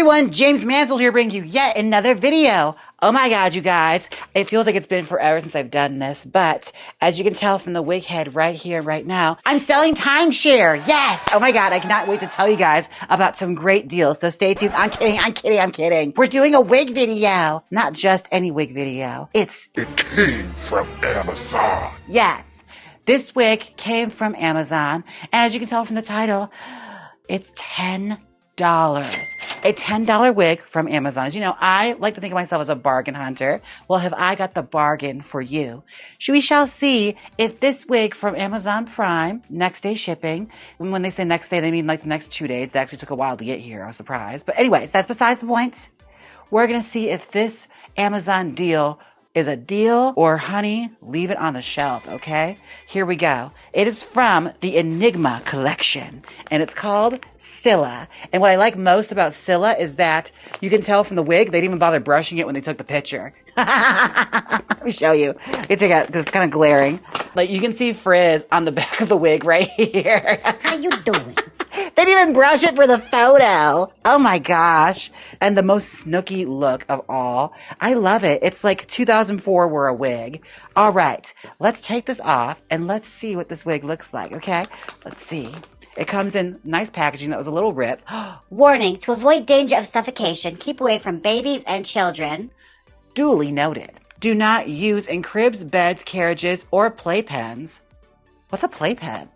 everyone, Jaymes Mansfield here bringing you yet another video. Oh my god, you guys. It feels like it's been forever since I've done this, but as you can tell from the wig head right here, right now, I'm selling timeshare. Yes. Oh my god, I cannot wait to tell you guys about some great deals. So stay tuned. I'm kidding. We're doing a wig video. Not just any wig video. It came from Amazon. Yes. This wig came from Amazon, and as you can tell from the title, it's $10. A $10 wig from Amazon. As you know, I like to think of myself as a bargain hunter. Well, have I got the bargain for you? We shall see if this wig from Amazon Prime, next day shipping, when they say next day, they mean like the next 2 days. It actually took a while to get here. I was surprised. But anyways, that's besides the point. We're going to see if this Amazon deal is a deal or, honey, leave it on the shelf, okay? Here we go. It is from the Enigma collection, and it's called Sila. And what I like most about Sila is that you can tell from the wig, they didn't even bother brushing it when they took the picture. Let me show you. It's kind of glaring. Like, you can see frizz on the back of the wig right here. How you doing? They didn't even brush it for the photo. Oh my gosh. And the most snooky look of all. I love it. It's like 2004 were a wig. All right. Let's take this off and let's see what this wig looks like. Okay. Let's see. It comes in nice packaging that was a little ripped. Warning, to avoid danger of suffocation, keep away from babies and children. Duly noted. Do not use in cribs, beds, carriages, or playpens. What's a playpen?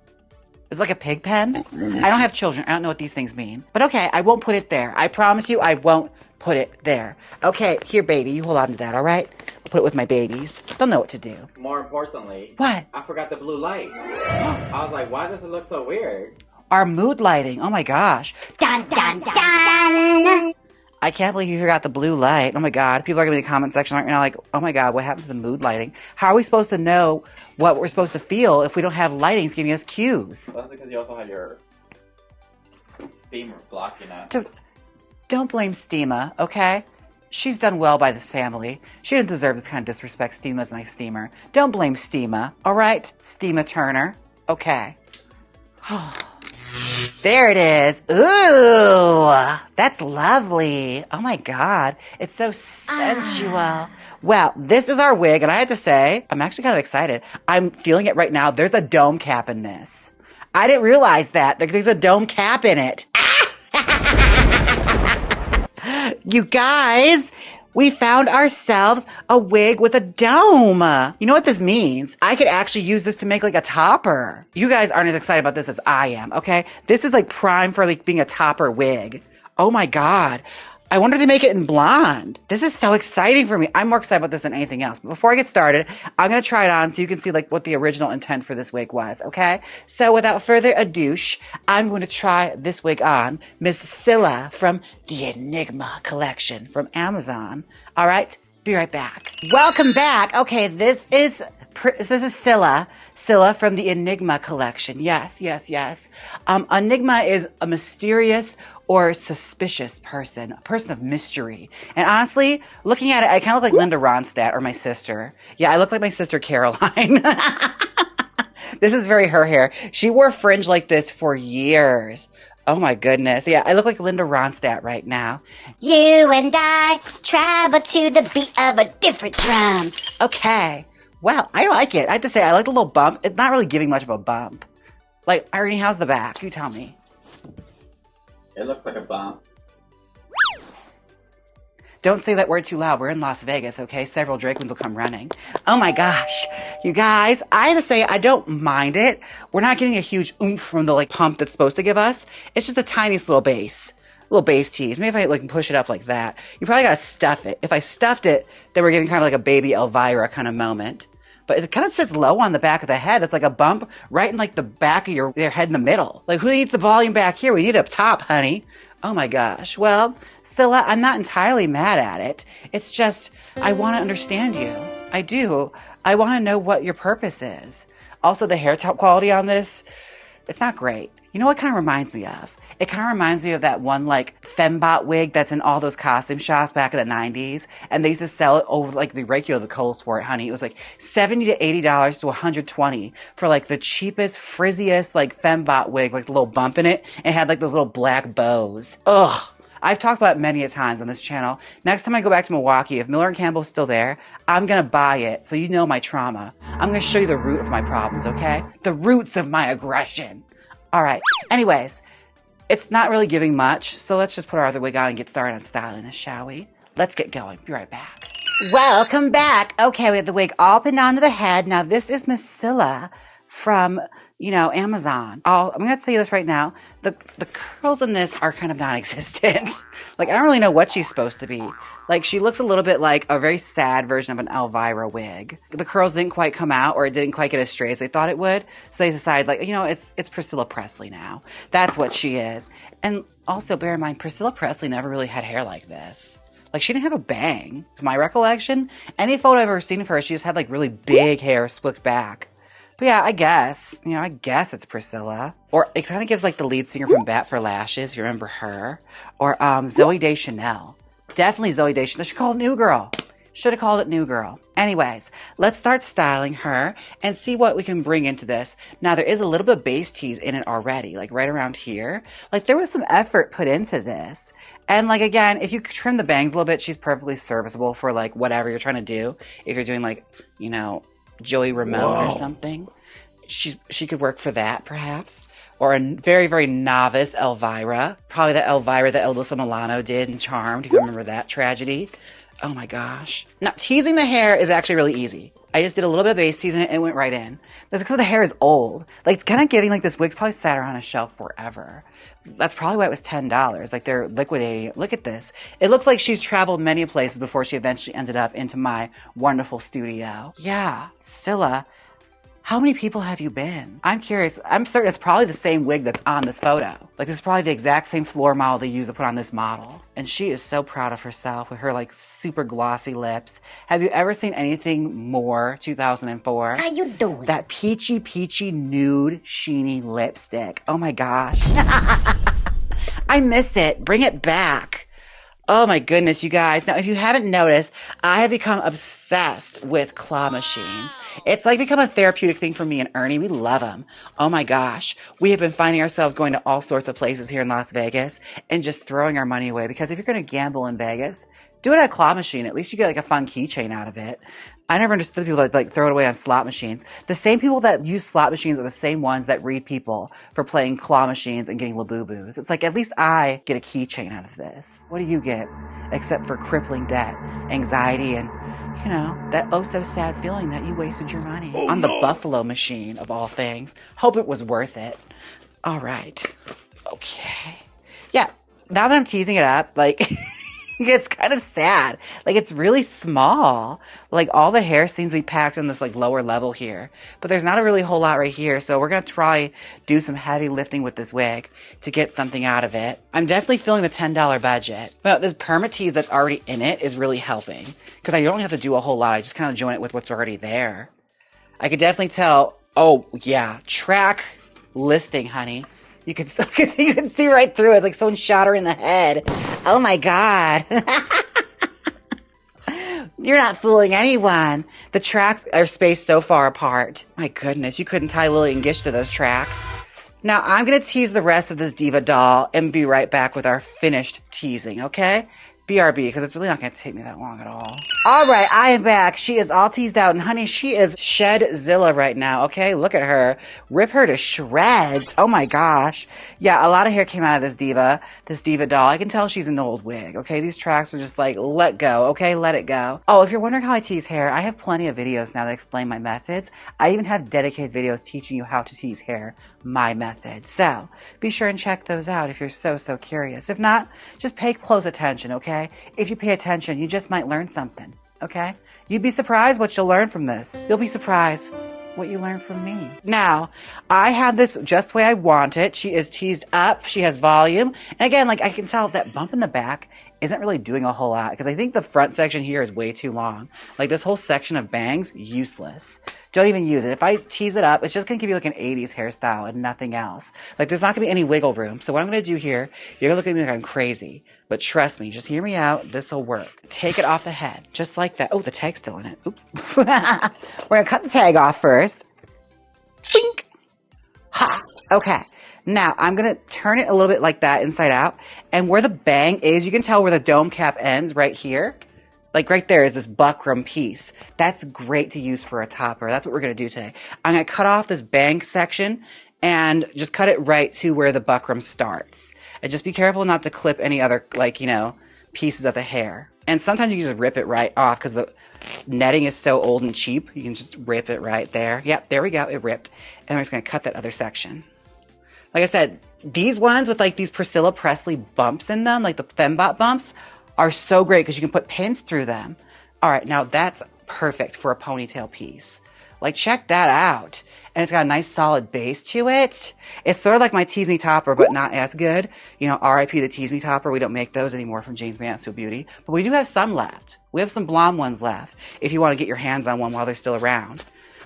It's like a pig pen? I don't have children. I don't know what these things mean. But okay, I won't put it there. I promise you I won't put it there. Okay, here, baby. You hold on to that, all right? I'll put it with my babies. They'll know what to do. More importantly. What? I forgot the blue light. I was like, why does it look so weird? Our mood lighting. Oh my gosh. Dun, dun, dun. I can't believe you forgot the blue light. Oh my god. People are going to be in the comment section right now like, oh my god, what happened to the mood lighting? How are we supposed to know what we're supposed to feel if we don't have lightings giving us cues? That's because you also have your steamer blocking it. Don't blame Steema, okay? She's done well by this family. She didn't deserve this kind of disrespect. Steema's my steamer. Don't blame Steema, all right? Steema Turner. Okay. There it is. Ooh, that's lovely. Oh my god. It's so sensual. Well, this is our wig, and I had to say, I'm actually kind of excited. I'm feeling it right now. There's a dome cap in this. I didn't realize that. There's a dome cap in it. You guys, we found ourselves a wig with a dome. You know what this means? I could actually use this to make like a topper. You guys aren't as excited about this as I am, okay? This is like prime for like being a topper wig. Oh my god. I wonder if they make it in blonde. This is so exciting for me. I'm more excited about this than anything else. But before I get started, I'm going to try it on so you can see like what the original intent for this wig was, okay? So without further ado, I'm going to try this wig on. Miss Sila from the Enigma collection from Amazon. All right, be right back. Welcome back. Okay, this is Sila from the Enigma collection. Yes. Enigma is a mysterious or suspicious person, a person of mystery. And honestly, looking at it, I kind of look like Linda Ronstadt or my sister. Yeah, I look like my sister Caroline. This is very her hair. She wore fringe like this for years. Oh my goodness. Yeah, I look like Linda Ronstadt right now. You and I travel to the beat of a different drum. Okay. Well, I like it. I have to say, I like the little bump. It's not really giving much of a bump. Like, Irene, how's the back? You tell me. It looks like a bump. Don't say that word too loud. We're in Las Vegas, okay? Several Drake ones will come running. Oh my gosh. You guys, I have to say, I don't mind it. We're not getting a huge oomph from the like pump that's supposed to give us. It's just the tiniest little bass. Little bass tease. Maybe if I like push it up like that. You probably gotta stuff it. If I stuffed it, then we're getting kind of like a baby Elvira kind of moment. But it kind of sits low on the back of the head. It's like a bump right in like the back of your head in the middle. Like, who needs the volume back here? We need it up top, honey. Oh my gosh. Well, Sila, I'm not entirely mad at it. It's just, I want to understand you. I do. I want to know what your purpose is. Also, the hair quality on this, it's not great. You know what it kind of reminds me of? It kind of reminds me of that one like fembot wig that's in all those costume shops back in the 90s. And they used to sell it over like the regular the Kohl's for it, honey. It was like $70 to $80 to $120 for like the cheapest, frizziest like fembot wig, like the little bump in it. And it had like those little black bows. Ugh. I've talked about it many a times on this channel. Next time I go back to Milwaukee, if Miller & Campbell's still there, I'm gonna buy it so you know my trauma. I'm gonna show you the root of my problems, okay? The roots of my aggression. All right, anyways, it's not really giving much, so let's just put our other wig on and get started on styling this, shall we? Let's get going. Be right back. Welcome back. Okay, we have the wig all pinned onto the head. Now, this is Miss Sila from, you know, Amazon. I'm going to tell you this right now. The curls in this are kind of non-existent. Like, I don't really know what she's supposed to be. Like, she looks a little bit like a very sad version of an Elvira wig. The curls didn't quite come out, or it didn't quite get as straight as they thought it would. So they decided, like, you know, it's Priscilla Presley now. That's what she is. And also, bear in mind, Priscilla Presley never really had hair like this. Like, she didn't have a bang. To my recollection, any photo I've ever seen of her, she just had, like, really big hair slicked back. But yeah, I guess it's Priscilla. Or it kind of gives like the lead singer from Bat for Lashes, if you remember her. Or Zooey Deschanel. Definitely Zooey Deschanel. She called it New Girl. Should have called it New Girl. Anyways, let's start styling her and see what we can bring into this. Now, there is a little bit of base tease in it already, like right around here. Like, there was some effort put into this. And like, again, if you trim the bangs a little bit, she's perfectly serviceable for like whatever you're trying to do. If you're doing like, you know, Joey Ramone or something. She could work for that, perhaps. Or a very, very novice Elvira. Probably the Elvira that Alyssa Milano did in Charmed, if you remember that tragedy. Oh my gosh. Now, teasing the hair is actually really easy. I just did a little bit of base teasing it and it went right in. That's because the hair is old. Like, it's kind of giving like this wig's probably sat around a shelf forever. That's probably why it was $10. Like, they're liquidating it. Look at this. It looks like she's traveled many places before she eventually ended up into my wonderful studio. Yeah, Sila, how many people have you been? I'm curious. I'm certain it's probably the same wig that's on this photo. Like, this is probably the exact same floor model they used to put on this model. And she is so proud of herself with her, like, super glossy lips. Have you ever seen anything more 2004? How you doing? That peachy, peachy, nude, sheeny lipstick. Oh my gosh. I miss it. Bring it back. Oh my goodness, you guys. Now, if you haven't noticed, I have become obsessed with claw machines. It's like become a therapeutic thing for me and Ernie. We love them. Oh my gosh. We have been finding ourselves going to all sorts of places here in Las Vegas and just throwing our money away, because if you're going to gamble in Vegas, do it at a claw machine. At least you get like a fun keychain out of it. I never understood people that like throw it away on slot machines. The same people that use slot machines are the same ones that read people for playing claw machines and getting labubu's. It's like, at least I get a keychain out of this. What do you get? Except for crippling debt, anxiety, and, you know, that oh so sad feeling that you wasted your money on the Buffalo machine of all things. Hope it was worth it. All right. Okay. Yeah. Now that I'm teasing it up, like... It's kind of sad. Like, it's really small. Like, all the hair seems to be packed on this, like, lower level here. But there's not a really whole lot right here. So we're going to try do some heavy lifting with this wig to get something out of it. I'm definitely feeling the $10 budget. But this perma tease that's already in it is really helping. Because I don't have to do a whole lot. I just kind of join it with what's already there. I could definitely tell, oh, yeah, track listing, honey. You can see right through it. It's like someone shot her in the head. Oh my God. You're not fooling anyone. The tracks are spaced so far apart. My goodness, you couldn't tie Lily and Gish to those tracks. Now, I'm going to tease the rest of this diva doll and be right back with our finished teasing, okay? BRB, because it's really not going to take me that long at all. All right, I am back. She is all teased out, and honey, she is Shedzilla right now, okay? Look at her. Rip her to shreds. Oh my gosh. Yeah, a lot of hair came out of this diva doll. I can tell she's an old wig, okay? These tracks are just like, let go, okay? Let it go. Oh, if you're wondering how I tease hair, I have plenty of videos now that explain my methods. I even have dedicated videos teaching you how to tease hair, my method. So, be sure and check those out if you're so curious. If not, just pay close attention, okay? If you pay attention, you just might learn something, okay? You'd be surprised what you'll learn from this. You'll be surprised what you learn from me. Now, I have this just the way I want it. She is teased up. She has volume. And again, like, I can tell that bump in the back isn't really doing a whole lot, because I think the front section here is way too long. Like, this whole section of bangs, useless. Don't even use it. If I tease it up, it's just going to give you like an 80s hairstyle and nothing else. Like, there's not going to be any wiggle room. So what I'm going to do here, you're going to look at me like I'm crazy. But trust me, just hear me out. This will work. Take it off the head. Just like that. Oh, the tag's still in it. Oops. We're going to cut the tag off first. Bink. Ha. Okay. Now, I'm going to turn it a little bit like that inside out. And where the bang is, you can tell where the dome cap ends right here. Like right there is this buckram piece. That's great to use for a topper. That's what we're going to do today. I'm going to cut off this bang section and just cut it right to where the buckram starts. And just be careful not to clip any other, like, you know, pieces of the hair. And sometimes you can just rip it right off because the netting is so old and cheap. You can just rip it right there. Yep, there we go. It ripped. And I'm just going to cut that other section. Like I said, these ones with like these Priscilla Presley bumps in them, like the fembot bumps, are so great because you can put pins through them. All right, now that's perfect for a ponytail piece. Like, check that out. And it's got a nice solid base to it. It's sort of like my Tease Me topper, but not as good. You know, RIP the Tease Me topper. We don't make those anymore from Jaymes Mansfield Beauty. But we do have some left. We have some blonde ones left if you want to get your hands on one while they're still around.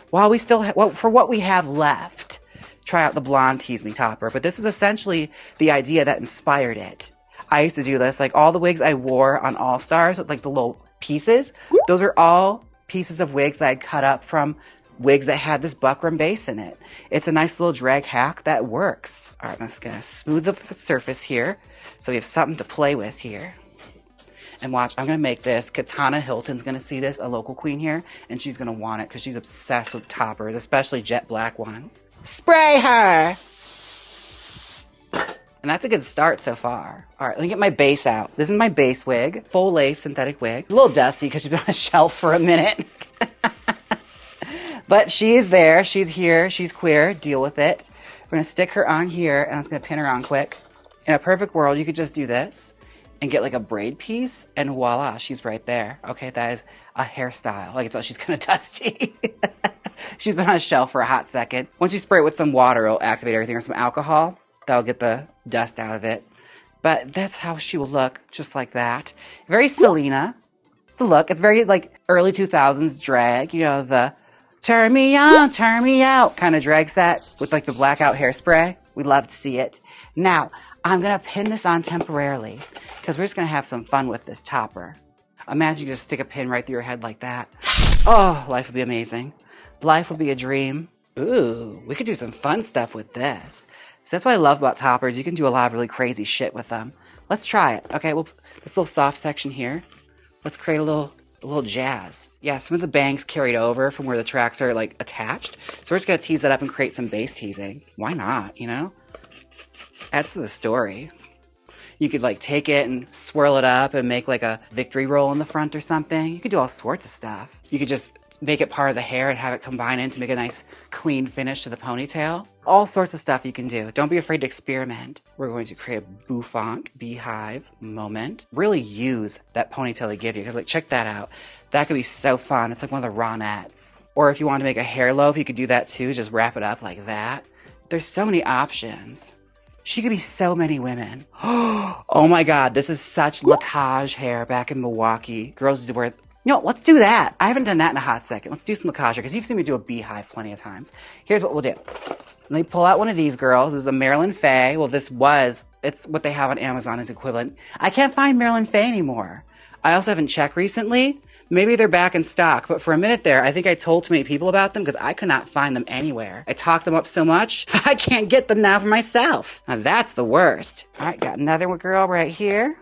While we still for what we have left, try out the blonde Tease Me topper. But this is essentially the idea that inspired it. I used to do this. Like, all the wigs I wore on All Stars with like the little pieces, those are all pieces of wigs that I cut up from wigs that had this buckram base in it. It's a nice little drag hack that works. All right, I'm just gonna smooth the surface here so we have something to play with here. And watch, I'm gonna make this. Katana Hilton's gonna see this, a local queen here, and she's gonna want it because she's obsessed with toppers, especially jet black ones. Spray her! And that's a good start so far. All right, let me get my base out. This is my base wig, full lace synthetic wig. A little dusty because she's been on a shelf for a minute. But she is there, she's here, she's queer, deal with it. We're gonna stick her on here and I'm just gonna pin her on quick. In a perfect world, you could just do this and get like a braid piece and voila, she's right there. Okay, that is a hairstyle. Like, she's kind of dusty. She's been on a shelf for a hot second. Once you spray it with some water, it'll activate everything, or some alcohol. That'll get the dust out of it. But that's how she will look, just like that. Very Selena. It's a look. It's very like early 2000s drag. You know, the turn me on, turn me out kind of drag set with like the blackout hairspray. We love to see it. Now, I'm going to pin this on temporarily because we're just going to have some fun with this topper. Imagine you just stick a pin right through your head like that. Oh, life would be amazing. Life would be a dream. Ooh, we could do some fun stuff with this. So that's what I love about toppers. You can do a lot of really crazy shit with them. Let's try it. Okay, well, this little soft section here. Let's create a little jazz. Yeah, some of the bangs carried over from where the tracks are like attached. So we're just gonna tease that up and create some base teasing. Why not, you know? Adds to the story. You could like take it and swirl it up and make like a victory roll in the front or something. You could do all sorts of stuff. You could just make it part of the hair and have it combine in to make a nice clean finish to the ponytail. All sorts of stuff you can do. Don't be afraid to experiment. We're going to create a bouffant beehive moment. Really use that ponytail they give you, because like, check that out. That could be so fun. It's like one of the Ronettes. Or if you want to make a hair loaf, you could do that too. Just wrap it up like that. There's so many options. She could be so many women. Oh my God, this is such lacage hair back in Milwaukee. Girls used to wear. You know, let's do that. I haven't done that in a hot second. Let's do some lacage, because you've seen me do a beehive plenty of times. Here's what we'll do. Let me pull out one of these girls. This is a Marilyn Faye. Well, it's what they have on Amazon as equivalent. I can't find Marilyn Faye anymore. I also haven't checked recently. Maybe they're back in stock, but for a minute there, I think I told too many people about them because I could not find them anywhere. I talked them up so much, I can't get them now for myself. Now that's the worst. All right, got another one girl right here.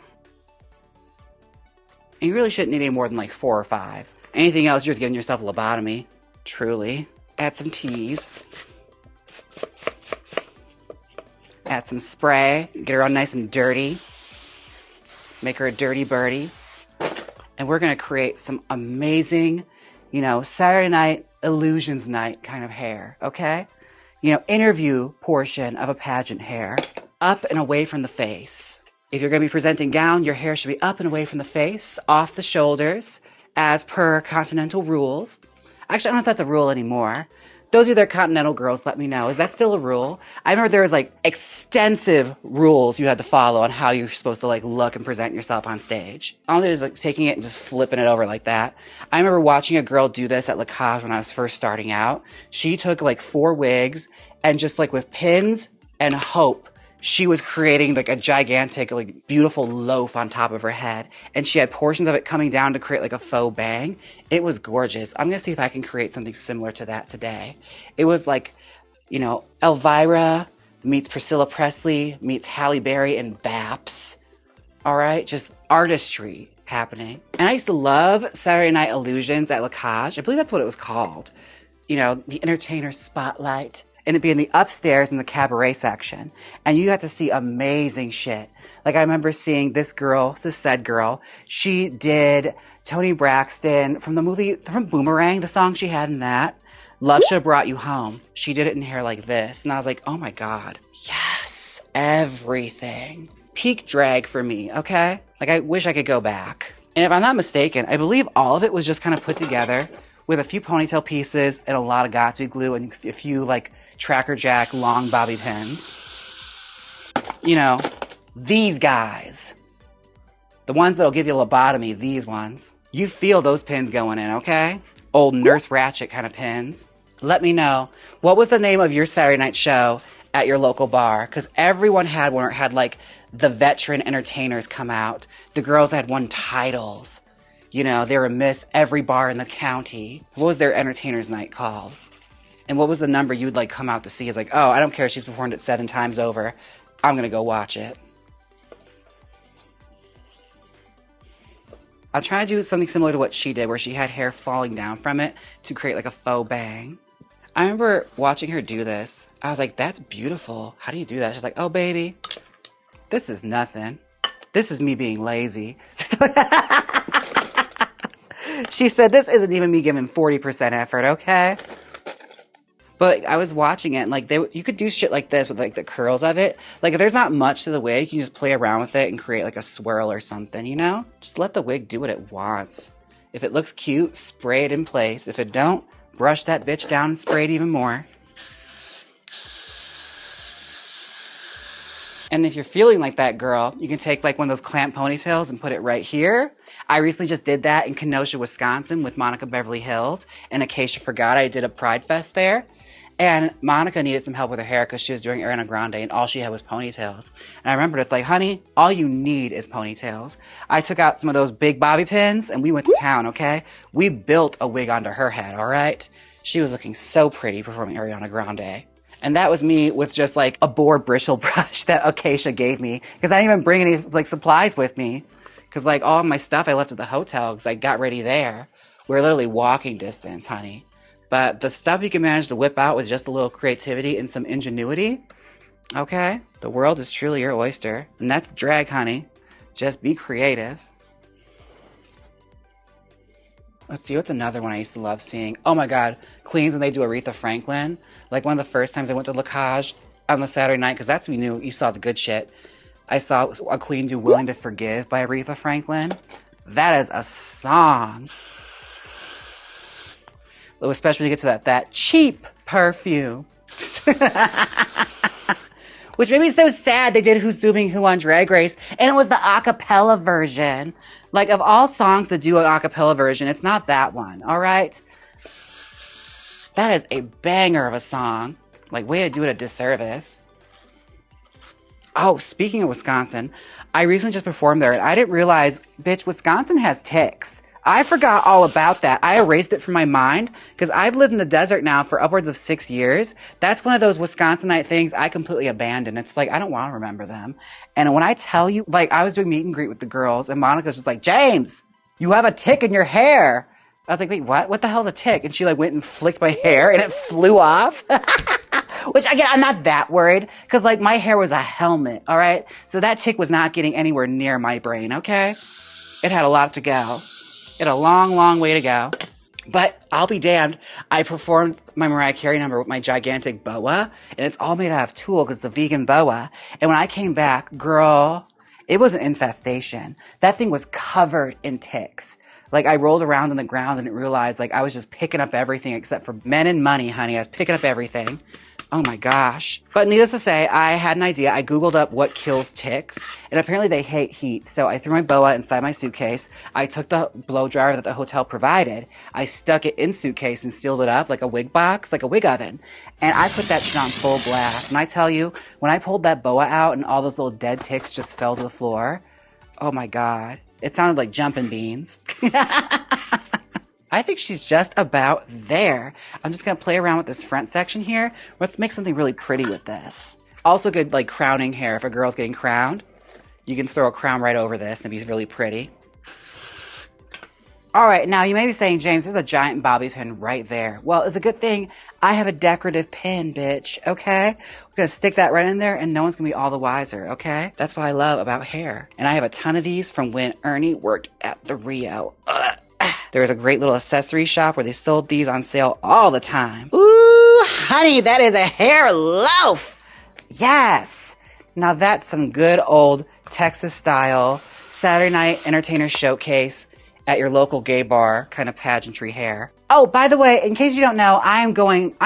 And you really shouldn't need any more than like 4 or 5. Anything else, you're just giving yourself a lobotomy. Truly. Add some teas. Add some spray. Get her all nice and dirty. Make her a dirty birdie. And we're going to create some amazing, you know, Saturday night, illusions night kind of hair, okay? You know, interview portion of a pageant hair. Up and away from the face. If you're going to be presenting gown, your hair should be up and away from the face, off the shoulders, as per continental rules. Actually, I don't know if that's a rule anymore. Those of you that are continental girls, let me know. Is that still a rule? I remember there was like extensive rules you had to follow on how you're supposed to like look and present yourself on stage. All it is like taking it and just flipping it over like that. I remember watching a girl do this at Lacage when I was first starting out. She took like 4 wigs and just like with pins and hope, she was creating like a gigantic, like beautiful loaf on top of her head. And she had portions of it coming down to create like a faux bang. It was gorgeous. I'm going to see if I can create something similar to that today. It was like, you know, Elvira meets Priscilla Presley, meets Halle Berry and Baps. All right, just artistry happening. And I used to love Saturday Night Illusions at La Cage. I believe that's what it was called. You know, the entertainer spotlight. And it'd be in the upstairs in the cabaret section. And you got to see amazing shit. Like I remember seeing this girl, this said girl, she did Toni Braxton from the movie, from Boomerang, the song she had in that. Love Should Have Brought You Home. She did it in hair like this. And I was like, oh my God. Yes, everything. Peak drag for me, okay? Like I wish I could go back. And if I'm not mistaken, I believe all of it was just kind of put together with a few ponytail pieces and a lot of Gatsby glue and a few like Tracker Jack long bobby pins. You know, these guys. The ones that'll give you a lobotomy, these ones. You feel those pins going in, okay? Old Nurse Ratchet kind of pins. Let me know, what was the name of your Saturday night show at your local bar? Because everyone had one, or it had like the veteran entertainers come out. The girls that had won titles. You know, they were Miss every bar in the county. What was their entertainers night called? And what was the number you'd like come out to see? It's like, oh, I don't care, she's performed it 7 times over. I'm gonna go watch it. I'm trying to do something similar to what she did, where she had hair falling down from it to create like a faux bang. I remember watching her do this. I was like, that's beautiful. How do you do that? She's like, oh, baby, this is nothing. This is me being lazy. She said, this isn't even me giving 40% effort, okay? But I was watching it, and like you could do shit like this with like the curls of it. Like if there's not much to the wig, you can just play around with it and create like a swirl or something, you know? Just let the wig do what it wants. If it looks cute, spray it in place. If it don't, brush that bitch down and spray it even more. And if you're feeling like that girl, you can take like one of those clamp ponytails and put it right here. I recently just did that in Kenosha, Wisconsin with Monica Beverly Hills. And Acacia forgot I did a Pride Fest there. And Monica needed some help with her hair because she was doing Ariana Grande and all she had was ponytails. And I remembered, it's like, honey, all you need is ponytails. I took out some of those big bobby pins and we went to town, okay? We built a wig onto her head, all right? She was looking so pretty performing Ariana Grande. And that was me with just like a boar bristle brush that Acacia gave me because I didn't even bring any like supplies with me. Because like all of my stuff I left at the hotel because I got ready there. We were literally walking distance, honey. But the stuff you can manage to whip out with just a little creativity and some ingenuity, okay? The world is truly your oyster. And that's drag, honey. Just be creative. Let's see, what's another one I used to love seeing? Oh my God, Queens when they do Aretha Franklin. Like one of the first times I went to La Cage on the Saturday night, because that's when you knew you saw the good shit. I saw a queen do Willing to Forgive by Aretha Franklin. That is a song. Especially when you get to that cheap perfume. Which made me so sad they did Who's Zooming Who on Drag Race. And it was the acapella version. Like, of all songs that do an acapella version, it's not that one, all right? That is a banger of a song. Like, way to do it a disservice. Oh, speaking of Wisconsin, I recently just performed there, and I didn't realize, bitch, Wisconsin has ticks. I forgot all about that. I erased it from my mind because I've lived in the desert now for upwards of 6 years. That's one of those Wisconsinite things I completely abandoned. It's like, I don't want to remember them. And when I tell you, like, I was doing meet and greet with the girls and Monica's just like, James, you have a tick in your hair. I was like, wait, what? What the hell's a tick? And she like went and flicked my hair and it flew off. Which, again, I'm not that worried because like my hair was a helmet, all right? So that tick was not getting anywhere near my brain, okay? It had a lot to go. It had a long, long way to go. But I'll be damned. I performed my Mariah Carey number with my gigantic boa. And it's all made out of tulle because it's a vegan boa. And when I came back, girl, it was an infestation. That thing was covered in ticks. Like I rolled around on the ground and realized like I was just picking up everything except for men and money, honey. I was picking up everything. Oh my gosh. But needless to say, I had an idea. I Googled up what kills ticks, and apparently they hate heat. So I threw my boa inside my suitcase. I took the blow dryer that the hotel provided. I stuck it in suitcase and sealed it up like a wig box, like a wig oven. And I put that shit on full blast. And I tell you, when I pulled that boa out and all those little dead ticks just fell to the floor, oh my God. It sounded like jumping beans. I think she's just about there. I'm just going to play around with this front section here. Let's make something really pretty with this. Also good like crowning hair. If a girl's getting crowned, you can throw a crown right over this and it'd be really pretty. All right, now you may be saying, James, there's a giant bobby pin right there. Well, it's a good thing I have a decorative pin, bitch, okay? We're gonna stick that right in there and no one's gonna be all the wiser, okay? That's what I love about hair. And I have a ton of these from when Ernie worked at the Rio. There was a great little accessory shop where they sold these on sale all the time. Ooh, honey, that is a hair loaf. Yes. Now that's some good old Texas style Saturday night entertainer showcase at your local gay bar kind of pageantry hair. Oh, by the way, in case you don't know, I'm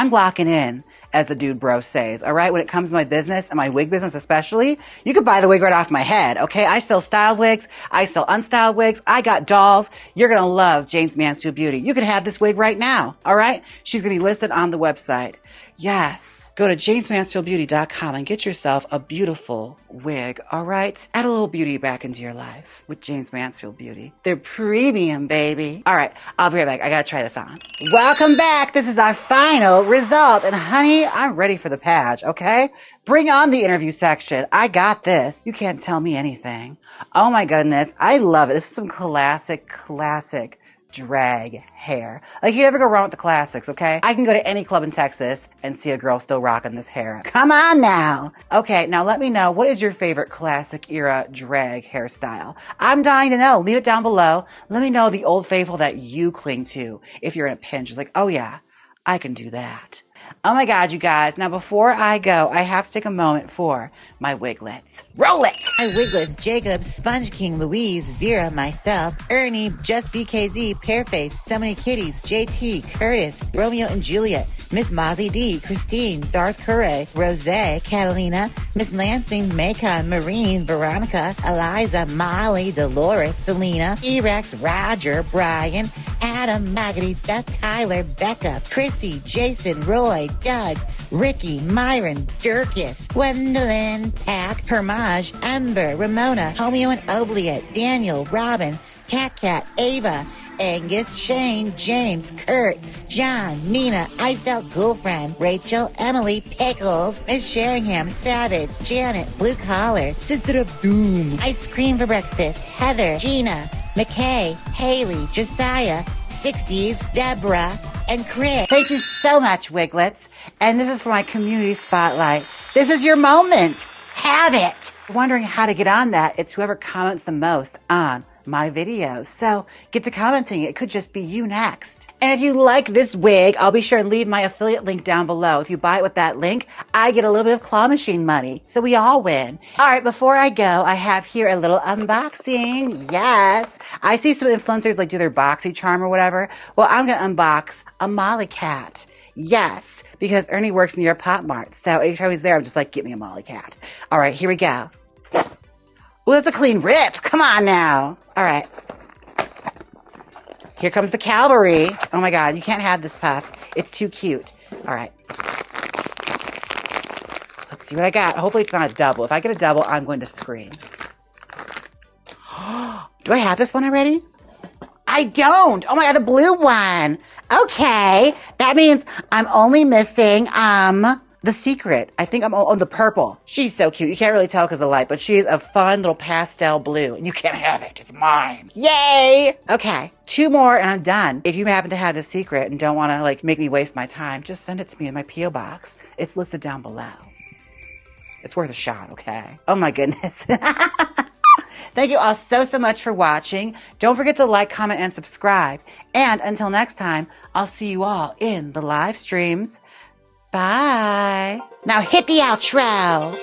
locking in, as the dude bro says, all right? When it comes to my business and my wig business especially, you could buy the wig right off my head, okay? I sell styled wigs. I sell unstyled wigs. I got dolls. You're going to love Jaymes Mansfield Beauty. You can have this wig right now, all right? She's going to be listed on the website. Yes. Go to jaymesmansfieldbeauty.com and get yourself a beautiful wig, all right? Add a little beauty back into your life with Jaymes Mansfield Beauty. They're premium, baby. All right, I'll be right back. I gotta try this on. Welcome back. This is our final result. And honey, I'm ready for the page, okay? Bring on the interview section. I got this. You can't tell me anything. Oh my goodness. I love it. This is some classic drag hair. Like, you never go wrong with the classics, okay? I can go to any club in Texas and see a girl still rocking this hair. Come on now. Okay, now let me know, what is your favorite classic era drag hairstyle? I'm dying to know. Leave it down below. Let me know the old faithful that you cling to. If you're in a pinch, it's like, oh yeah, I can do that. Oh my God, you guys. Now, before I go, I have to take a moment for my wiglets. Roll it! My wiglets: Jacob, Sponge King, Louise, Vera, myself, Ernie, Just BKZ, Pearface, So Many Kitties, JT, Curtis, Romeo and Juliet, Miss Mozzie D, Christine, Darth Curray, Rose, Catalina, Miss Lansing, Macon, Marine, Veronica, Eliza, Molly, Dolores, Selena, E-Rex, Roger, Brian, Adam, Margarita, Tyler, Becca, Chrissy, Jason, Roy, Doug, Ricky, Myron, Dirkus, Gwendolyn, Pack, Hermage, Ember, Ramona, Homeo and Obliette, Daniel, Robin, Cat, Ava, Angus, Shane, James, Kurt, John, Mina, Iced Out Girlfriend, Rachel, Emily, Pickles, Miss Sheringham, Savage, Janet, Blue Collar, Sister of Doom, Ice Cream for Breakfast, Heather, Gina, McKay, Haley, Josiah, 60s, Deborah, and Chris. Thank you so much, Wiglets. And this is for my community spotlight. This is your moment. Have it. Wondering how to get on that? It's whoever comments the most on my videos. So get to commenting. It could just be you next. And if you like this wig, I'll be sure and leave my affiliate link down below. If you buy it with that link, I get a little bit of claw machine money. So we all win. All right, before I go, I have here a little unboxing. Yes. I see some influencers like do their boxy charm or whatever. Well, I'm going to unbox a Molly cat. Yes, because Ernie works near a Pop Mart. So anytime he's there, I'm just like, get me a Molly cat. All right, here we go. Oh, that's a clean rip. Come on now. All right. Here comes the cavalry. Oh my God, you can't have this puff. It's too cute. All right. Let's see what I got. Hopefully it's not a double. If I get a double, I'm going to scream. Do I have this one already? I don't. Oh my God, the blue one. Okay. That means I'm only missing, the secret. I think I'm on the purple. She's so cute. You can't really tell because of the light, but she's a fun little pastel blue. And you can't have it. It's mine. Yay! Okay. 2 more and I'm done. If you happen to have the secret and don't want to like make me waste my time, just send it to me in my P.O. box. It's listed down below. It's worth a shot, okay? Oh my goodness. Thank you all so much for watching. Don't forget to like, comment, and subscribe. And until next time, I'll see you all in the live streams. Bye. Now hit the outro.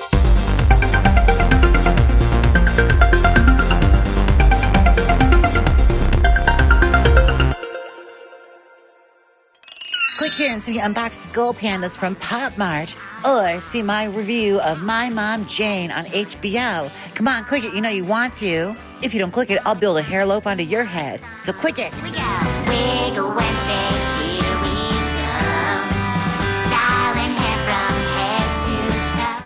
Click here and see me unbox Skull Pandas from Pop Mart. Or see my review of My Mom Jane on HBO. Come on, click it. You know you want to. If you don't click it, I'll build a hair loaf onto your head. So click it. Here we go.